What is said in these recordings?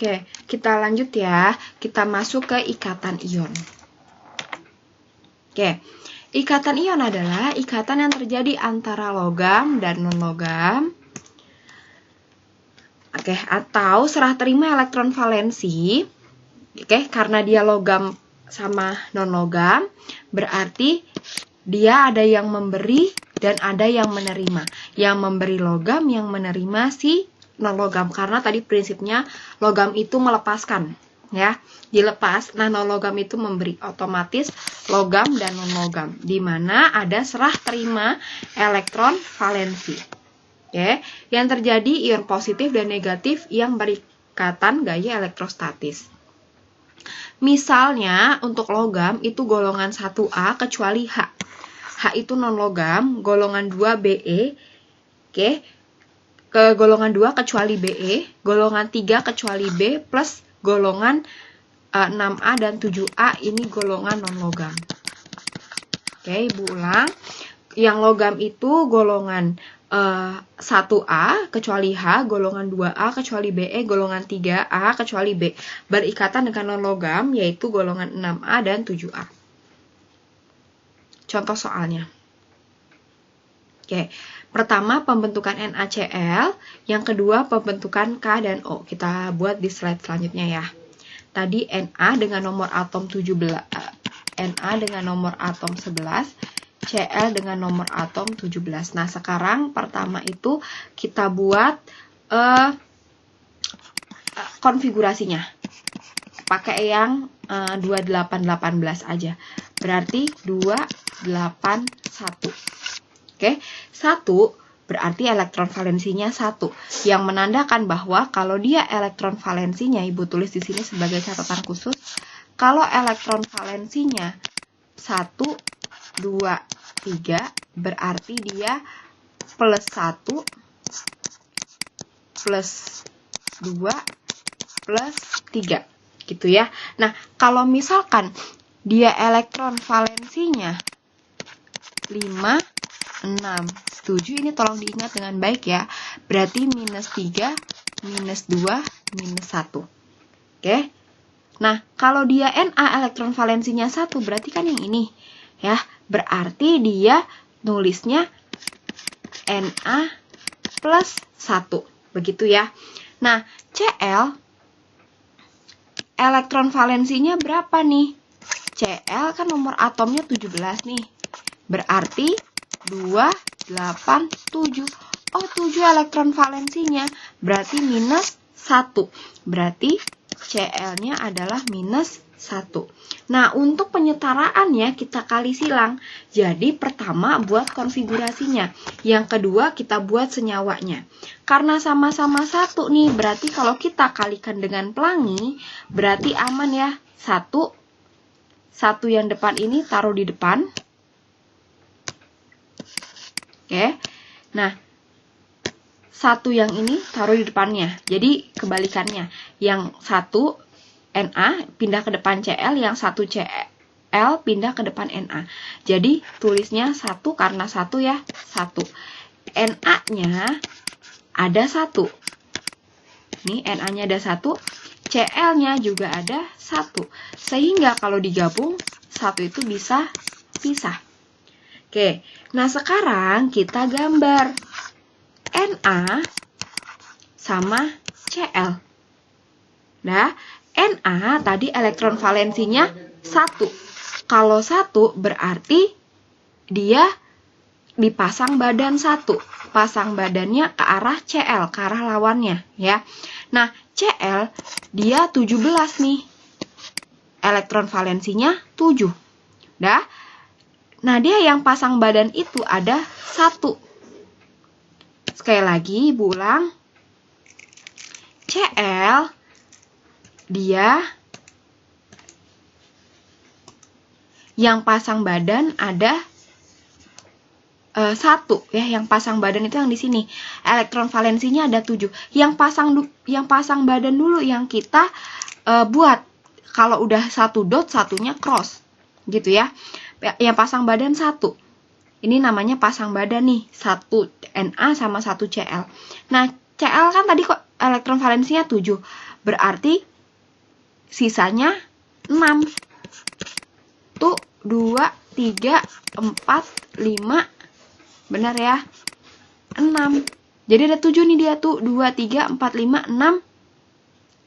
Oke, kita lanjut ya. Kita masuk ke ikatan ion. Oke, ikatan ion adalah ikatan yang terjadi antara logam dan non-logam. Oke, atau serah terima elektron valensi. Oke, karena dia logam sama non-logam, berarti dia ada yang memberi dan ada yang menerima. Yang memberi logam, yang menerima si non-logam, karena tadi prinsipnya logam itu melepaskan, ya, dilepas. Nah, non-logam itu memberi, otomatis logam dan non-logam, di mana ada serah terima elektron valensi. Oke, yang terjadi ion positif dan negatif yang berikatan gaya elektrostatis. Misalnya untuk logam itu golongan 1A kecuali H. H itu non-logam, golongan 2 Be. Oke. Ke golongan 2 kecuali Be, golongan 3 kecuali B, plus golongan 6A dan 7A ini golongan non-logam. Oke, Ibu ulang. Yang logam itu golongan 1A kecuali H, golongan 2A kecuali Be, golongan 3A kecuali B. Berikatan dengan non-logam yaitu golongan 6A dan 7A. Contoh soalnya. Oke, pertama pembentukan NaCl, yang kedua pembentukan K dan O. Kita buat di slide selanjutnya ya. Tadi Na dengan nomor atom 17, Na dengan nomor atom 11, Cl dengan nomor atom 17. Nah, sekarang pertama itu kita buat konfigurasinya. Pakai yang 2818 aja. Berarti 281. Oke, 1 berarti elektron valensinya 1, yang menandakan bahwa kalau dia elektron valensinya, Ibu tulis di sini sebagai catatan khusus, kalau elektron valensinya 1, 2, 3, berarti dia plus 1, plus 2, plus 3, gitu ya. Nah, kalau misalkan dia elektron valensinya 5, 6, 7, ini tolong diingat dengan baik ya. Berarti minus 3, minus 2, minus 1. Oke. Nah, kalau dia Na elektron valensinya 1, berarti kan yang ini. Ya, berarti dia nulisnya Na plus 1. Begitu ya. Nah, Cl elektron valensinya berapa nih? Cl kan nomor atomnya 17 nih. Berarti 2, 8, 7. Oh, 7 elektron valensinya. Berarti minus 1. Berarti Cl-nya adalah minus 1. Nah, untuk penyetaraannya kita kali silang. Jadi, pertama buat konfigurasinya. Yang kedua kita buat senyawanya. Karena sama-sama 1 nih, berarti kalau kita kalikan dengan pelangi, berarti aman ya. 1 yang depan ini taruh di depan. Oke, nah 1 yang ini taruh di depannya. Jadi kebalikannya, yang 1 Na pindah ke depan Cl, yang 1 Cl pindah ke depan Na. Jadi tulisnya 1 karena 1 ya, 1. Na-nya ada 1. Nih Na-nya ada 1, Cl-nya juga ada 1. Sehingga kalau digabung 1 itu bisa pisah. Oke, nah sekarang kita gambar Na sama Cl. Nah, Na tadi elektron valensinya 1. Kalau 1 berarti dia dipasang badan 1. Pasang badannya ke arah Cl, ke arah lawannya ya. Nah, Cl dia 17 nih. Elektron valensinya 7. Nah, dia yang pasang badan itu ada 1. Sekali lagi, Ibu ulang. Cl, dia yang pasang badan ada 1 ya, yang pasang badan itu yang di sini. Elektron valensinya ada 7. Yang pasang badan dulu yang kita buat. Kalau udah 1 dot, satunya cross. Gitu ya. Yang pasang badan 1. Ini namanya pasang badan nih. 1 Na sama 1 Cl. Nah, Cl kan tadi kok elektron valensinya 7. berarti sisanya 6. Tuh 2, 3, 4, 5. Benar ya? 6. Jadi ada 7 nih dia tuh. 2, 3, 4, 5, 6.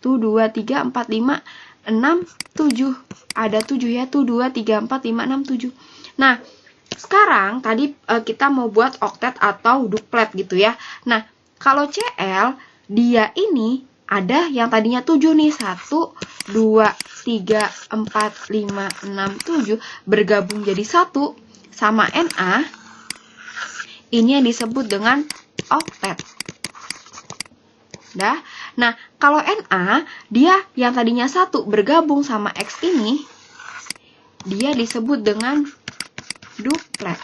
Tuh 2, 3, 4, 5, 6, 7. Ada 7 ya tuh. 2, 3, 4, 5, 6, 7. Nah, sekarang tadi kita mau buat oktet atau duplet gitu ya. Nah, kalau CL dia ini ada yang tadinya 7 nih. 1, 2, 3, 4, 5, 6, 7 bergabung jadi 1 sama NA. Ini yang disebut dengan oktet. Dah. Nah, kalau NA dia yang tadinya 1 bergabung sama X ini, dia disebut dengan duplet.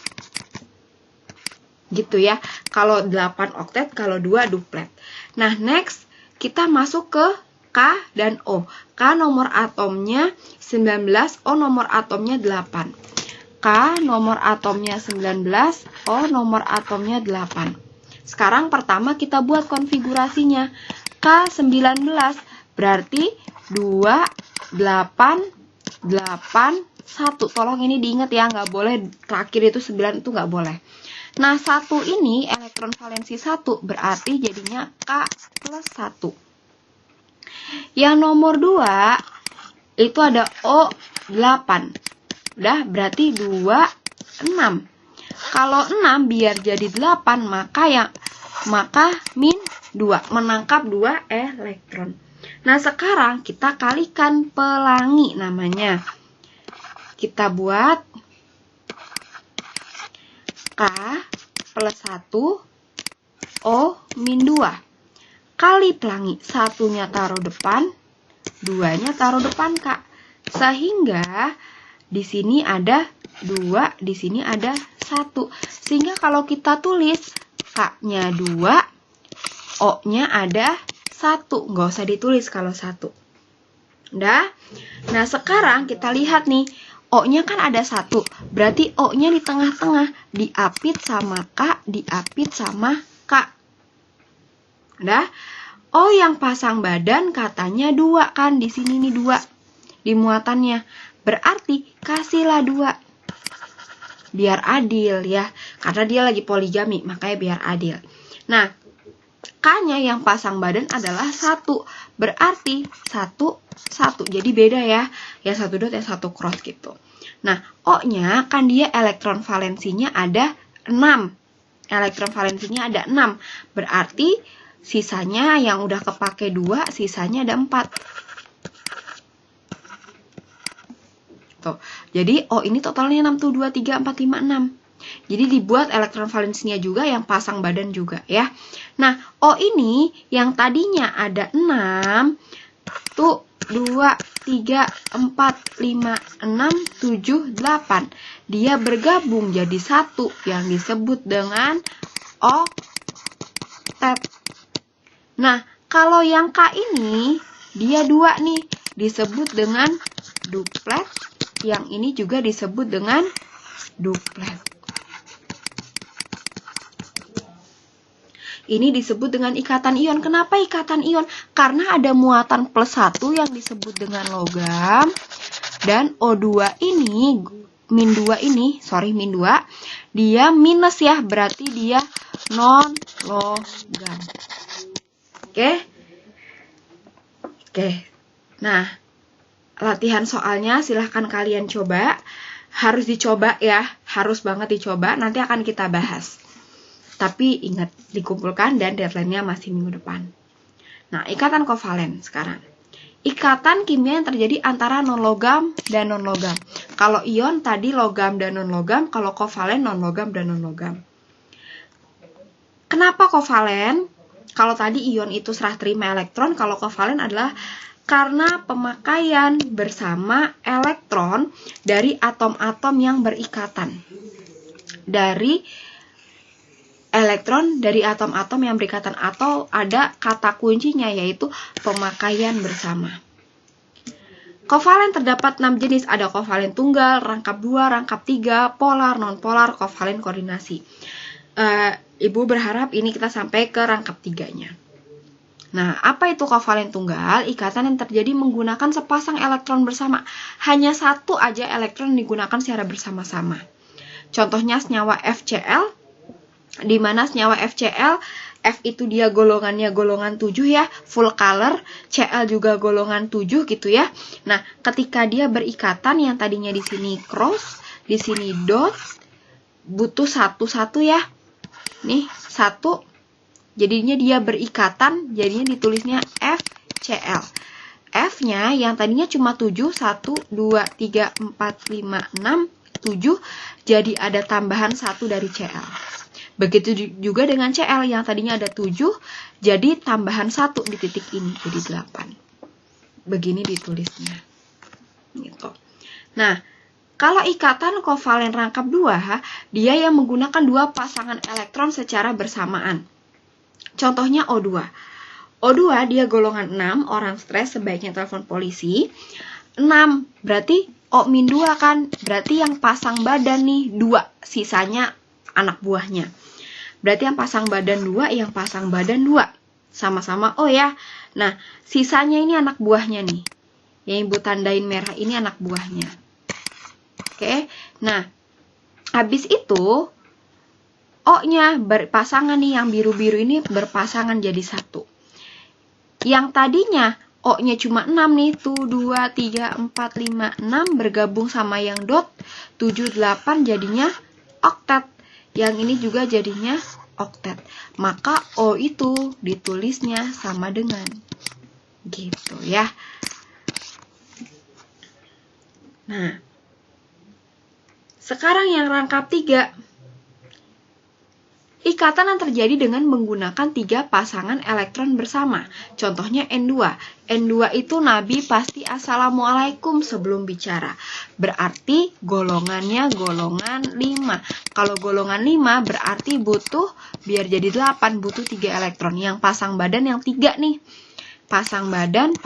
Gitu ya. Kalau 8 oktet, kalau 2 duplet. Nah, next kita masuk ke K dan O. K nomor atomnya 19, O nomor atomnya 8. K nomor atomnya 19, O nomor atomnya 8. Sekarang pertama kita buat konfigurasinya. K19 berarti 2, 8, 8, 1. Tolong ini diingat ya, nggak boleh terakhir itu 9 itu nggak boleh. Nah, 1 ini elektron valensi 1 berarti jadinya K plus 1. Yang nomor 2 itu ada O8. Udah, berarti 2, 6. Kalau 6 biar jadi 8, maka min 2, menangkap 2 elektron. Nah, sekarang kita kalikan pelangi namanya. Kita buat K plus 1, O min 2. Kali pelangi, 1-nya taruh depan, 2-nya taruh depan K. Sehingga di sini ada 2, di sini ada 1. Sehingga kalau kita tulis K-nya 2, O-nya ada 1. Nggak usah ditulis kalau 1. Udah? Nah, sekarang kita lihat nih. O-nya kan ada 1. Berarti O-nya di tengah-tengah. Diapit sama K, diapit sama K. Udah? O yang pasang badan katanya 2 kan. Di sini nih 2. Di muatannya. Berarti kasihlah 2. Biar adil ya. Karena dia lagi poligami, makanya biar adil. Nah, K-nya yang pasang badan adalah 1. Berarti 1, 1. Jadi beda ya. Yang 1 dot, yang 1 cross gitu. Nah, O-nya kan dia elektron valensinya ada 6. Elektron valensinya ada 6. Berarti sisanya yang udah kepake 2, sisanya ada 4. Tuh. Jadi O ini totalnya 6 tuh. 2, 3, 4, 5, 6. Jadi dibuat elektron valensinya juga yang pasang badan juga ya. Nah, O ini yang tadinya ada 6 tuh 2, 3, 4, 5, 6, 7, 8. Dia bergabung jadi 1 yang disebut dengan oktet. Nah, kalau yang K ini dia 2 nih, disebut dengan duplet. Yang ini juga disebut dengan duplet. Ini disebut dengan ikatan ion. Kenapa ikatan ion? Karena ada muatan plus 1 yang disebut dengan logam. Dan O2 ini, min 2 ini, min 2, dia minus ya. Berarti dia non logam. Oke? Nah, latihan soalnya silahkan kalian coba. Harus dicoba ya. Harus banget dicoba. Nanti akan kita bahas. Tapi ingat, dikumpulkan dan deadline-nya masih minggu depan. Nah, ikatan kovalen sekarang. Ikatan kimia yang terjadi antara non-logam dan non-logam. Kalau ion tadi logam dan non-logam, kalau kovalen non-logam dan non-logam. Kenapa kovalen? Kalau tadi ion itu serah terima elektron, kalau kovalen adalah karena pemakaian bersama elektron dari atom-atom yang berikatan. Elektron dari atom-atom yang berikatan, atau ada kata kuncinya yaitu pemakaian bersama. Kovalen terdapat 6 jenis, ada kovalen tunggal, rangkap 2, rangkap 3, polar, non-polar, kovalen koordinasi. Ibu berharap ini kita sampai ke rangkap 3-nya. Nah, apa itu kovalen tunggal? Ikatan yang terjadi menggunakan sepasang elektron bersama. Hanya satu aja elektron digunakan secara bersama-sama. Contohnya senyawa FCl, di mana senyawa FCl, F itu dia golongannya golongan 7 ya, full color, Cl juga golongan 7 gitu ya. Nah, ketika dia berikatan yang tadinya di sini cross, di sini dot, butuh satu-satu ya. Nih, satu. Jadinya dia berikatan, jadinya ditulisnya FCl. F-nya yang tadinya cuma 7, 1, 2, 3, 4, 5, 6, 7, jadi ada tambahan 1 dari Cl. Begitu juga dengan Cl yang tadinya ada 7, jadi tambahan 1 di titik ini, jadi 8. Begini ditulisnya. Gitu. Nah, kalau ikatan kovalen rangkap 2, dia yang menggunakan dua pasangan elektron secara bersamaan. Contohnya O2. O2 dia golongan 6, orang stres sebaiknya telepon polisi. 6 berarti O-2 kan, berarti yang pasang badan nih 2, sisanya anak buahnya. Berarti yang pasang badan 2, yang pasang badan 2. Sama-sama O ya. Nah, sisanya ini anak buahnya nih. Yang ibu tandain merah ini anak buahnya. Oke, nah habis itu O-nya berpasangan nih, yang biru-biru ini berpasangan jadi 1. Yang tadinya O-nya cuma 6 nih, tuh 2, 3, 4, 5, 6 bergabung sama yang dot 7, 8 jadinya oktet. Yang ini juga jadinya oktet. Maka O itu ditulisnya sama dengan gitu ya. Nah, sekarang yang rangkap 3. Ikatan yang terjadi dengan menggunakan 3 pasangan elektron bersama. Contohnya N2. N2 itu Nabi pasti Assalamualaikum sebelum bicara. Berarti golongannya golongan 5. Kalau golongan 5 berarti butuh, biar jadi 8, butuh 3 elektron. Yang pasang badan yang 3 nih. Pasang badan.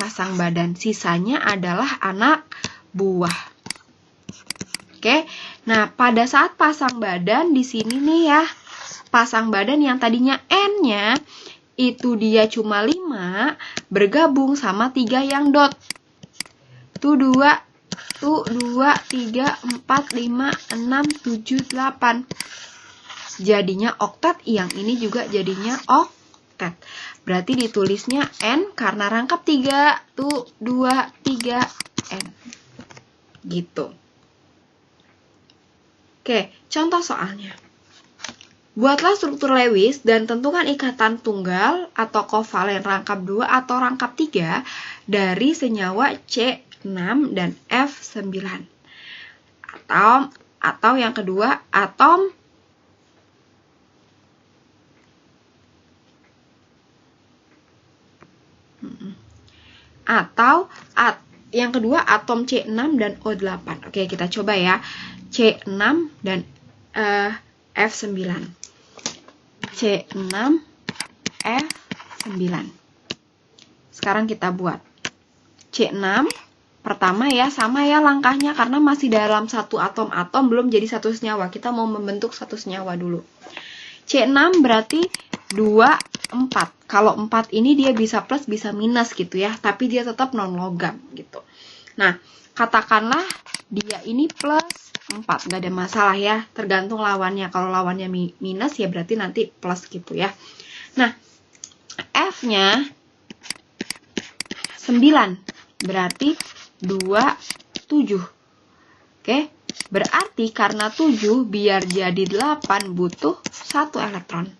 Sisanya adalah anak buah. Oke. Nah, pada saat pasang badan di sini nih ya. Pasang badan yang tadinya N-nya itu dia cuma 5 bergabung sama 3 yang dot. Tuh 2, 3, 4, 5, 6, 7, 8. Jadinya oktet, yang ini juga jadinya oktet. Berarti ditulisnya N karena rangkap 3. Tuh 2, 3, N. Gitu. Oke, contoh soalnya. Buatlah struktur Lewis dan tentukan ikatan tunggal atau kovalen rangkap 2 atau rangkap 3 dari senyawa C6 dan F9. Atau yang kedua, atom yang kedua atom C6 dan O8. Oke, kita coba ya. C6 dan F9. C6, F9. Sekarang kita buat. C6, pertama ya, sama ya langkahnya karena masih dalam satu atom-atom, belum jadi satu senyawa. Kita mau membentuk satu senyawa dulu. C6 berarti 2, 4. Kalau 4 ini dia bisa plus, bisa minus gitu ya, tapi dia tetap non-logam gitu. Nah, katakanlah dia ini plus 4, nggak ada masalah ya, tergantung lawannya. Kalau lawannya minus ya berarti nanti plus gitu ya. Nah, F-nya 9, berarti 2, 7. Oke, berarti karena 7 biar jadi 8 butuh 1 elektron.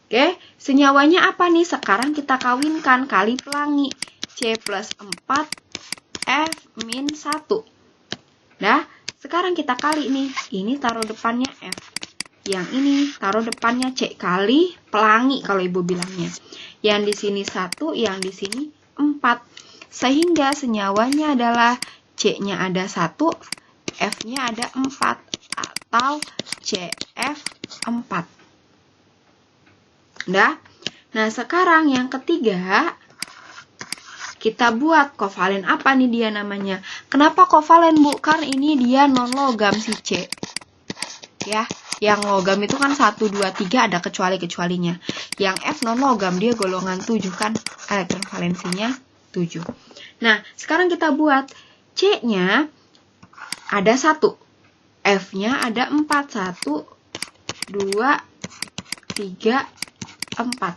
Oke, senyawanya apa nih? Sekarang kita kawinkan kali pelangi. C plus 4, F min 1. Nah, sekarang kita kali nih, ini taruh depannya F. Yang ini taruh depannya C kali pelangi kalau ibu bilangnya. Yang di sini 1, yang di sini 4. Sehingga senyawanya adalah C-nya ada 1, F-nya ada 4 atau CF4. Udah? Nah, sekarang yang ketiga kita buat kovalen apa nih dia namanya? Kenapa kovalen, Bu? Kan ini dia non-logam si C. Ya, yang logam itu kan 1, 2, 3 ada kecuali-kecualinya. Yang F non logam, dia golongan 7 kan, elektron valensinya 7. Nah, sekarang kita buat C-nya ada 1, F-nya ada 4, 1, 2, 3, 4.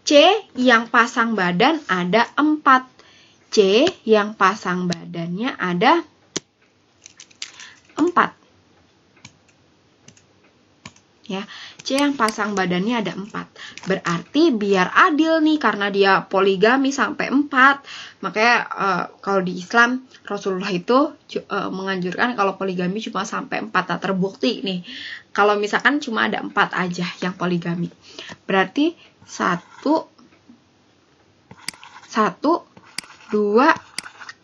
C yang pasang badan ada 4. C yang pasang badannya ada 4. Ya, C yang pasang badannya ada 4. Berarti biar adil nih, karena dia poligami sampai 4, makanya kalau di Islam Rasulullah itu menganjurkan kalau poligami cuma sampai 4. Nah, terbukti nih. Kalau misalkan cuma ada 4 aja yang poligami. Berarti 1, 2,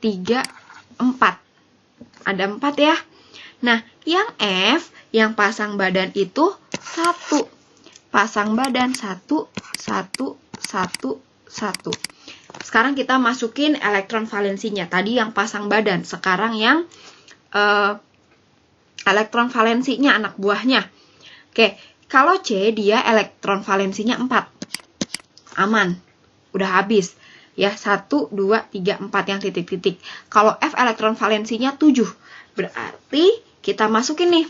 3, 4. Ada 4 ya. Nah, yang F, yang pasang badan itu 1. Pasang badan 1, 1, 1, 1. Sekarang kita masukin elektron valensinya. Tadi yang pasang badan, sekarang yang elektron valensinya, anak buahnya. Oke, kalau C dia elektron valensinya 4. Aman, udah habis. Ya, 1, 2, 3, 4 yang titik-titik. Kalau F elektron valensinya 7. Berarti kita masukin nih.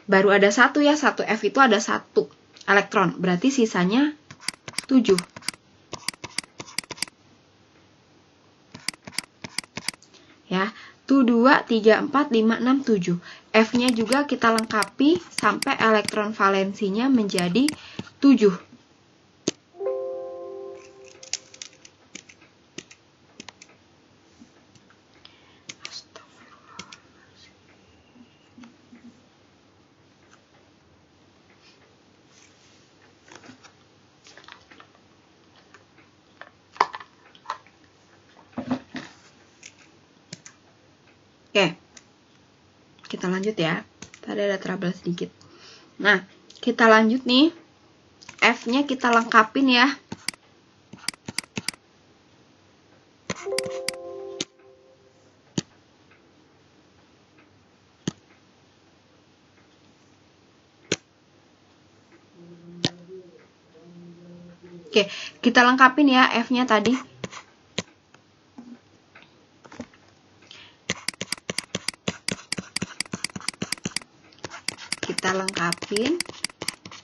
Baru ada 1 ya, 1 F itu ada 1 elektron. Berarti sisanya 7. Ya, 1, 2, 3, 4, 5, 6, 7. F-nya juga kita lengkapi sampai elektron valensinya menjadi 7. Oke, kita lanjut ya. Tadi ada trouble sedikit. Nah, kita lanjut nih. F-nya kita lengkapin ya. Oke, kita lengkapin ya F-nya tadi. Kita lengkapin,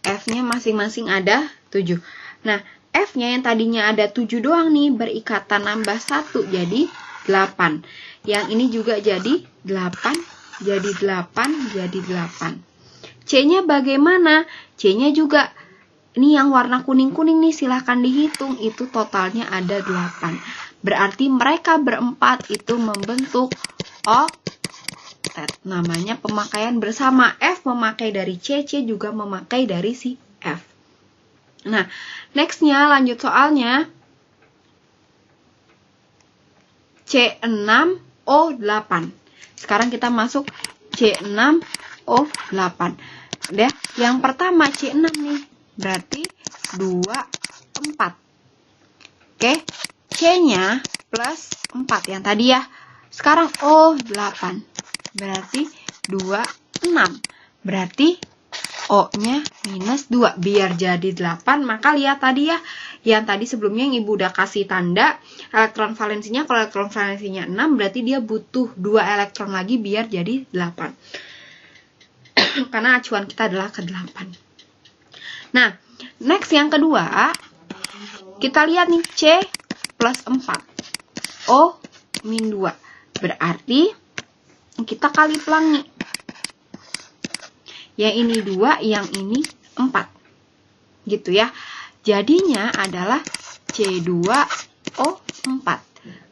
F-nya masing-masing ada 7. Nah, F-nya yang tadinya ada 7 doang nih, berikatan nambah 1, jadi 8. Yang ini juga jadi 8, jadi 8, jadi 8. C-nya bagaimana? C-nya juga, ini yang warna kuning-kuning nih, silahkan dihitung, itu totalnya ada 8. Berarti mereka berempat itu membentuk oktet. Namanya pemakaian bersama. F memakai dari C, C juga memakai dari si F. Nah, nextnya lanjut soalnya. C6O8. Sekarang kita masuk C6O8. Udah, yang pertama C6 nih. Berarti 2, 4. Oke, C-nya plus 4 yang tadi ya. Sekarang O8. Berarti 2, 6. Berarti O-nya minus 2. Biar jadi 8, maka lihat tadi ya. Yang tadi sebelumnya yang Ibu udah kasih tanda elektron valensinya. Kalau elektron valensinya 6, berarti dia butuh 2 elektron lagi biar jadi 8. Karena acuan kita adalah ke 8. Nah, next yang kedua. Kita lihat nih, C plus 4. O min 2. Berarti kita kali pelangi. Yang ini 2, yang ini 4. Gitu ya. Jadinya adalah C2O4.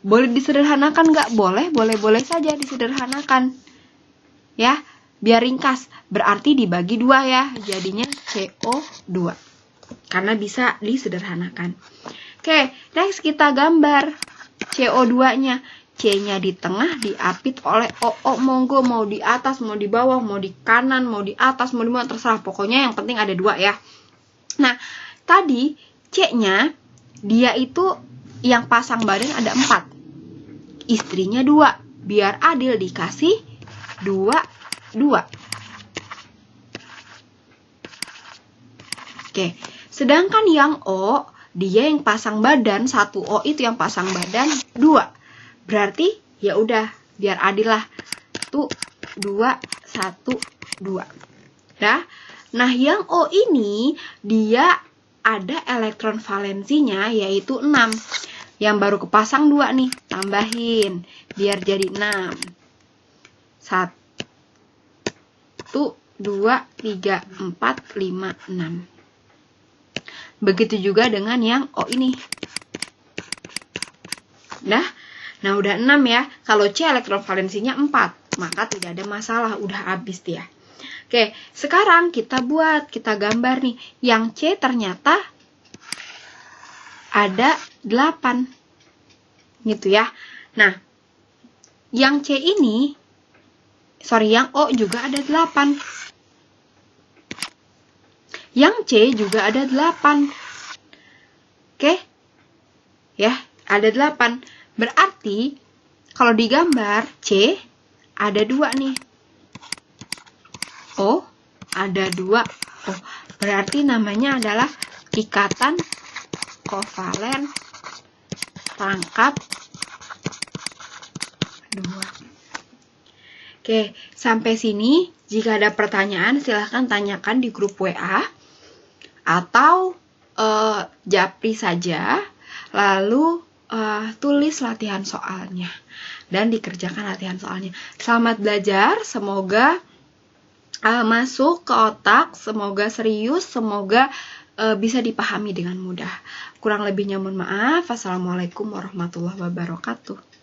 Boleh disederhanakan nggak? Boleh, boleh saja disederhanakan. Ya, biar ringkas. Berarti dibagi 2 ya. Jadinya CO2. Karena bisa disederhanakan. Oke, next kita gambar CO2-nya. C-nya di tengah diapit oleh O. Monggo mau di atas, mau di bawah, mau di kanan, mau di atas, mau di bawah, terserah. Pokoknya yang penting ada 2 ya. Nah, tadi C-nya dia itu yang pasang badan ada 4. Istrinya 2. Biar adil dikasih 2, 2. Oke, Sedangkan yang O, dia yang pasang badan, 1 O itu yang pasang badan 2. Berarti ya udah, biar adil lah. Tuh 2 1 2. Nah, yang O ini dia ada elektron valensinya yaitu 6. Yang baru kepasang 2 nih, tambahin biar jadi 6. 1 2 3 4 5 6. Begitu juga dengan yang O ini. Nah, udah 6 ya. Kalau C elektron valensinya 4, maka tidak ada masalah, udah habis dia. Oke, sekarang kita gambar nih. Yang C ternyata ada 8. Gitu ya. Nah, yang C ini, yang O juga ada 8. Yang C juga ada 8. Oke? Ya, ada 8. Berarti, kalau digambar, C ada 2 nih. O ada 2. Oh, berarti namanya adalah ikatan kovalen rangkap 2. Oke, sampai sini jika ada pertanyaan silahkan tanyakan di grup WA atau japri saja, lalu tulis latihan soalnya dan dikerjakan latihan soalnya. Selamat belajar, semoga masuk ke otak, semoga serius, semoga bisa dipahami dengan mudah. Kurang lebihnya mohon maaf. Assalamualaikum warahmatullahi wabarakatuh.